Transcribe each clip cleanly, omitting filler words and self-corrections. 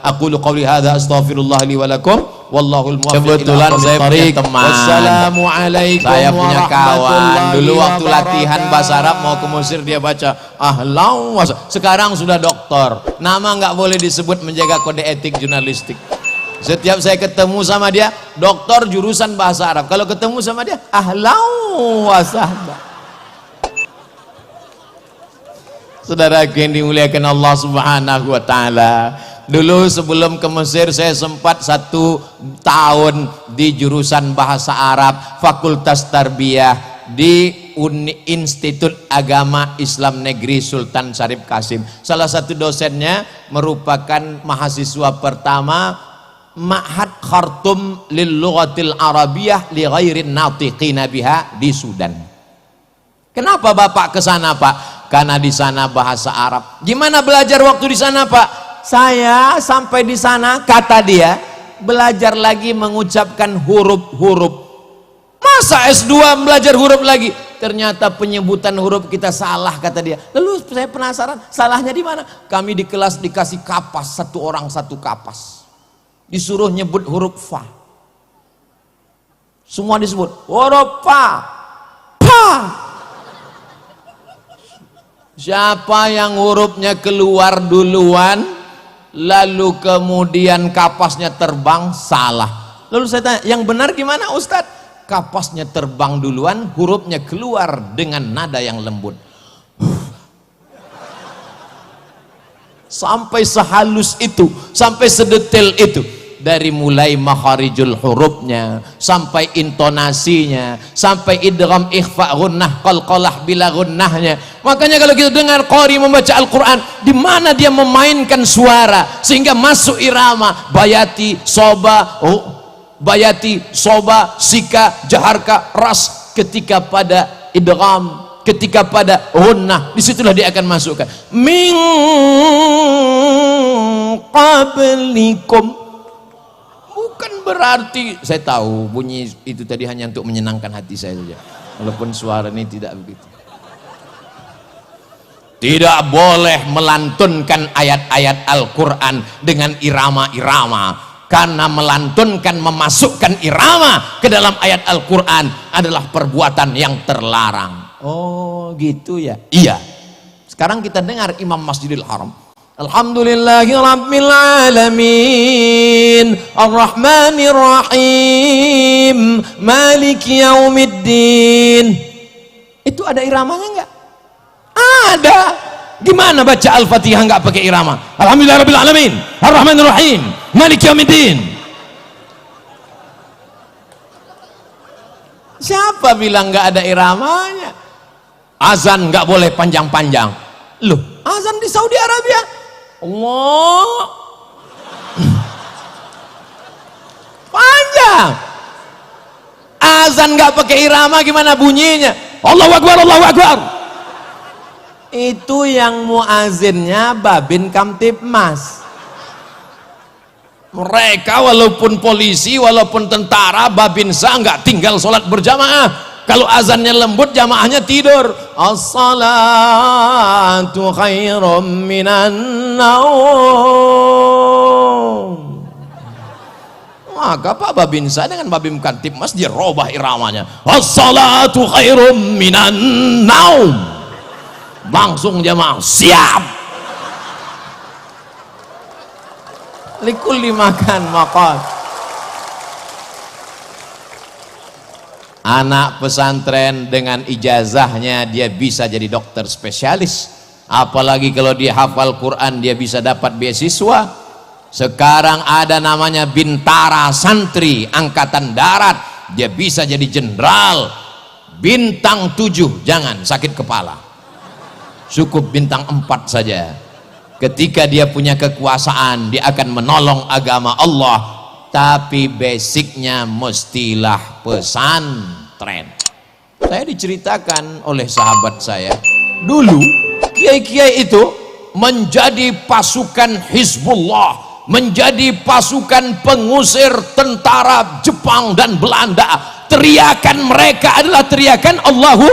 Aqulu qouli hadza astaghfirullah li wa lakum wallahul muwaffiq. Kebetulan saya punya teman. Wassalamualaikum. Saya punya kawan. Dulu waktu latihan bahasa Arab mau ke Mesir dia baca ahlan wa sahlan. Sekarang sudah doktor. Nama nggak boleh disebut, menjaga kode etik jurnalistik. Setiap saya ketemu sama dia, doktor jurusan bahasa Arab. Kalau ketemu sama dia, ahlan wa sahlan. Saudaraku yang dimuliakan Allah Subhanahu wa taala. Dulu sebelum ke Mesir saya sempat 1 tahun di jurusan bahasa Arab, Fakultas Tarbiyah di Institut Agama Islam Negeri Sultan Syarif Kasim. Salah satu dosennya merupakan mahasiswa pertama Ma'had Khartum lil Lughatil Arabiyah li ghairin natiqina biha di Sudan. Kenapa Bapak ke sana, Pak? Karena di sana bahasa Arab. Gimana belajar waktu di sana, Pak? Saya sampai di sana, kata dia, belajar lagi mengucapkan huruf-huruf. Masa S2 belajar huruf lagi? Ternyata penyebutan huruf kita salah, kata dia. Lalu saya penasaran, salahnya di mana? Kami di kelas dikasih kapas, 1 orang 1 kapas. Disuruh nyebut huruf fa. Semua disebut huruf fa. Pa. Siapa yang hurufnya keluar duluan lalu kemudian kapasnya terbang, salah. Lalu saya tanya, yang benar gimana Ustadz? Kapasnya terbang duluan, hurufnya keluar dengan nada yang lembut. Sampai sehalus itu, sampai sedetail itu. Dari mulai makharijul hurufnya, sampai intonasinya, sampai idgham, ikhfa, gunnah, qalqalah bila gunnahnya. Makanya kalau kita dengar qari membaca Al-Quran, di mana dia memainkan suara sehingga masuk irama, bayati, soba, bayati, soba, sika, jaharka, ras. Ketika pada idgham, ketika pada gunnah, disitulah dia akan masukkan min qablikum. Bukan berarti, saya tahu bunyi itu tadi hanya untuk menyenangkan hati saya saja, walaupun suara ini tidak begitu. Tidak boleh melantunkan ayat-ayat Al-Quran dengan irama-irama, karena melantunkan, memasukkan irama ke dalam ayat Al-Quran adalah perbuatan yang terlarang. Oh gitu ya? Iya. Sekarang kita dengar Imam Masjidil Haram. Alhamdulillahi Rabbil Alamin Ar-Rahmanir Rahim Maliki Yaumiddin. Itu ada iramanya enggak? Ada. Gimana baca Al-Fatihah enggak pakai irama? Alhamdulillahi Rabbil Alamin Ar-Rahmanir Rahim Maliki Yaumiddin. Siapa bilang enggak ada iramanya? Azan enggak boleh panjang-panjang. Loh, azan di Saudi Arabia Allah panjang. Azan nggak pakai irama, gimana bunyinya? Allahu Akbar, Allahu Akbar. Itu yang muazinnya Babin Kamtibmas. Mereka walaupun polisi, walaupun tentara, Babinsa nggak tinggal sholat berjamaah. Kalau azannya lembut, jamaahnya tidur. As-salatu khairum minan naum. Maka Pak Babinsa dengan Babim Kamtibmas dia robah iramanya. As-salatu khairum minan naum. Langsung jamaah siap. Likulli makan maqal. Anak pesantren dengan ijazahnya dia bisa jadi dokter spesialis, apalagi kalau dia hafal Quran dia bisa dapat beasiswa. Sekarang ada namanya Bintara Santri Angkatan Darat, dia bisa jadi jenderal bintang 7. Jangan sakit kepala, cukup bintang 4 saja. Ketika dia punya kekuasaan dia akan menolong agama Allah, tapi basicnya mestilah pesantren. Saya diceritakan oleh sahabat saya, dulu kiai-kiai itu menjadi pasukan Hizbullah, menjadi pasukan pengusir tentara Jepang dan Belanda. Teriakan mereka adalah teriakan Allahu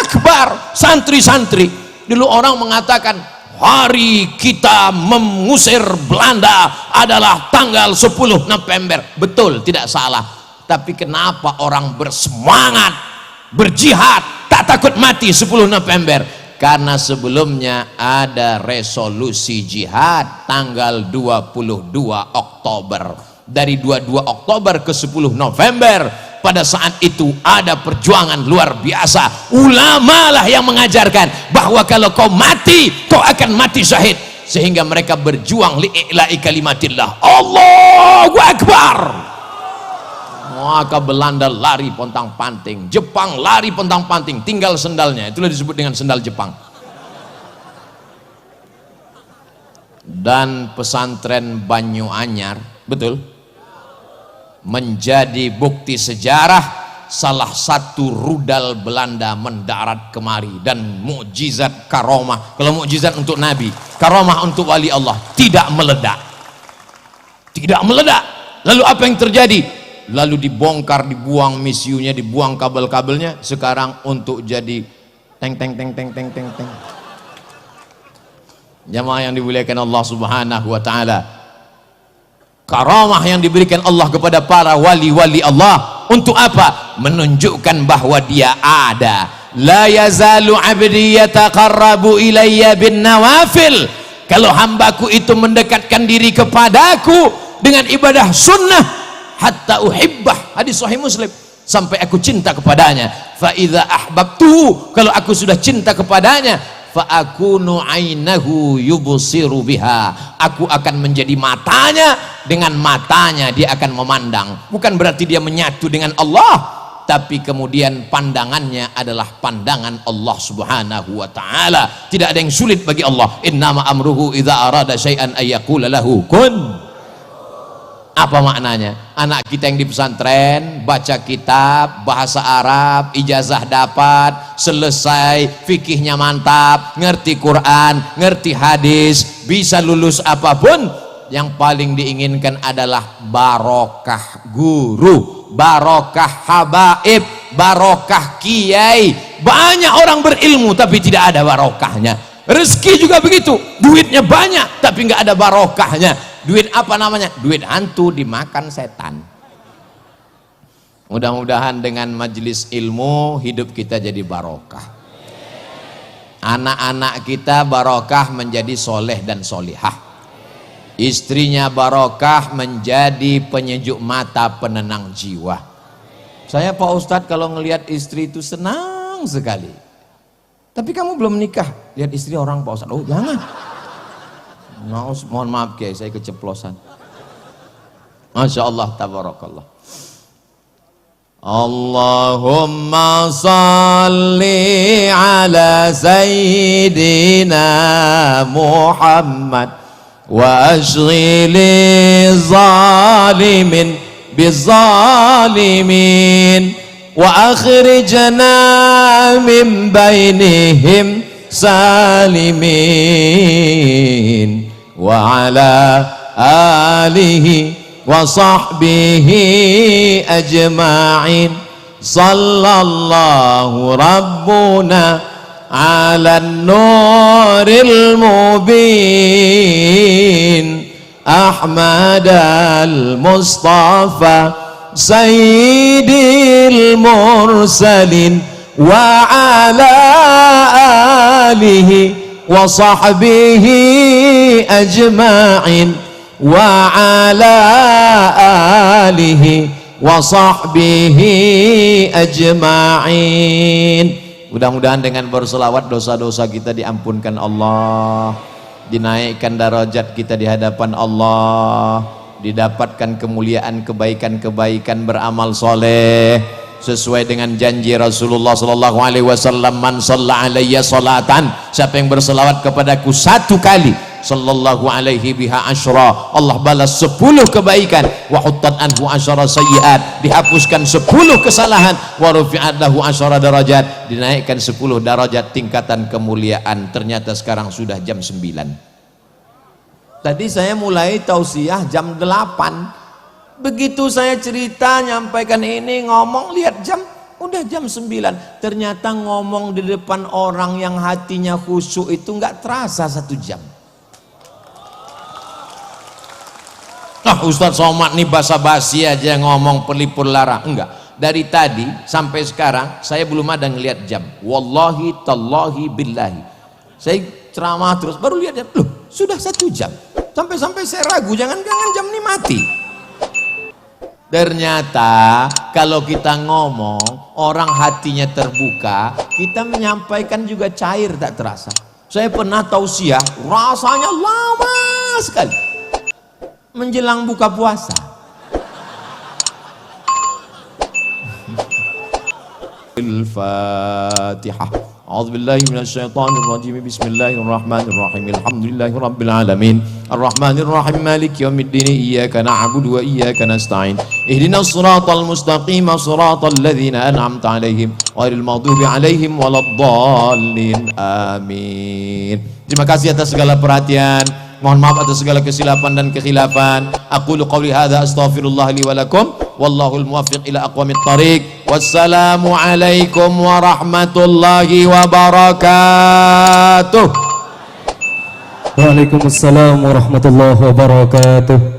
Akbar. Santri-santri dulu orang mengatakan hari kita mengusir Belanda adalah tanggal 10 November. Betul, tidak salah. Tapi kenapa orang bersemangat berjihad tak takut mati 10 November? Karena sebelumnya ada resolusi jihad tanggal 22 Oktober. Dari 22 Oktober ke 10 November, pada saat itu ada perjuangan luar biasa. Ulama lah yang mengajarkan bahwa kalau kau mati, kau akan mati syahid. Sehingga mereka berjuang li'i'la'i kalimatillah. Allahu Akbar. Maka Belanda lari pontang panting, Jepang lari pontang panting, tinggal sendalnya. Itulah disebut dengan sendal Jepang. Dan pesantren Banyu-Anyar, betul, menjadi bukti sejarah salah satu rudal Belanda mendarat kemari. Dan mukjizat karomah, kalau mukjizat untuk Nabi, karomah untuk wali Allah, tidak meledak, tidak meledak. Lalu apa yang terjadi? Lalu dibongkar, dibuang misiunya, dibuang kabel-kabelnya. Sekarang untuk jadi teng teng teng teng teng teng teng. Jamaah yang dimuliakan Allah Subhanahu wa taala, karamah yang diberikan Allah kepada para wali-wali Allah untuk apa? Menunjukkan bahwa dia ada. La yazalu 'abdi yataqarrabu ilayya bin nawafil. Kalau hambaku itu mendekatkan diri kepadaku dengan ibadah sunnah, hatta uhibbah, hadis sahih Muslim, sampai aku cinta kepadanya. Fa idza ahbabtu, kalau aku sudah cinta kepadanya, fa akunu ainahu yubsiru biha, aku akan menjadi matanya, dengan matanya dia akan memandang. Bukan berarti dia menyatu dengan Allah, tapi kemudian pandangannya adalah pandangan Allah Subhanahu wa taala. Tidak ada yang sulit bagi Allah. Innama amruhu idza arada syai'an ayyaqula lahu kun. Apa maknanya? Anak kita yang di pesantren baca kitab bahasa Arab, ijazah dapat, selesai, fikihnya mantap, ngerti Quran, ngerti hadis, bisa lulus apapun, yang paling diinginkan adalah barokah guru, barokah habaib, barokah kiai. Banyak orang berilmu tapi tidak ada barokahnya. Rezeki juga begitu, duitnya banyak tapi nggak ada barokahnya. Duit apa namanya? Duit hantu dimakan setan. Mudah-mudahan dengan majelis ilmu hidup kita jadi barokah. Anak-anak kita barokah menjadi soleh dan solihah. Istrinya barokah menjadi penyejuk mata, penenang jiwa. Saya Pak Ustadz kalau ngelihat istri itu senang sekali. Tapi kamu belum nikah, lihat istri orang Pak Ustadz. Oh jangan. Mohon maaf Kiai, saya keceplosan. Masya Allah, tabarakallah. Allahumma salli ala sayyidina Muhammad wa ashghili zalimin bizalimin wa akhrijna min bainihim salimin wa ala alihi wa sahbihi ajma'in. Sallallahu rabbuna ala nuril mubin Ahmad al-Mustafa sayyidil mursalin wa ala alihi wa sahbihi ajma'in wa ala alihi wa sahbihi ajma'in. Mudah-mudahan dengan berselawat dosa-dosa kita diampunkan Allah, dinaikkan derajat kita di hadapan Allah, didapatkan kemuliaan, kebaikan-kebaikan, beramal soleh sesuai dengan janji Rasulullah sallallahu alaihi wasallam. Man shalla alayya salatan, siapa yang berselawat kepadaku satu kali, sallallahu alaihi biha asyra, Allah balas 10 kebaikan. Wa huttat anhu asyara sayyiat, dihapuskan 10 kesalahan. Wa rufi'at lahu asyara darajat, dinaikkan 10 darajat tingkatan kemuliaan. Ternyata sekarang sudah jam 9. Tadi saya mulai tausiah jam 8. Begitu saya cerita, nyampaikan ini, ngomong, lihat jam Udah jam 9, ternyata ngomong di depan orang yang hatinya khusyuk itu nggak terasa 1 jam. Nah, Ustadz Somad nih basa-basi aja ngomong pelipur lara. Enggak, dari tadi sampai sekarang saya belum ada ngelihat jam. Wallahi tallahi billahi, saya ceramah terus baru lihat jam, loh sudah 1 jam. Sampai-sampai saya ragu, jangan-jangan jam ini mati. Ternyata kalau kita ngomong, orang hatinya terbuka, kita menyampaikan juga cair, tak terasa. Saya pernah tausiah, rasanya lama sekali menjelang buka puasa. Al-Fatihah. A'udzubillahi minasyaitonirrajim. Bismillahirrahmanirrahim. Alhamdulillahirabbil alamin. Arrahmanirrahim. Maliki yaumiddin. Iyyaka na'budu wa iyyaka nasta'in. Ihdinas siratal mustaqim. Siratal ladzina an'amta 'alaihim ghairil maghdubi 'alaihim waladdallin. Amin. Terima kasih atas segala perhatian. Mohon maaf atas segala kesilapan dan kekhilafan. Aqulu qawli hadza astaghfirullah li wa lakum. Wallahul muwaffiq ila aqwamit thariq. Wassalamu alaikum warahmatullahi wabarakatuh. Waalaikumsalam warahmatullahi wabarakatuh.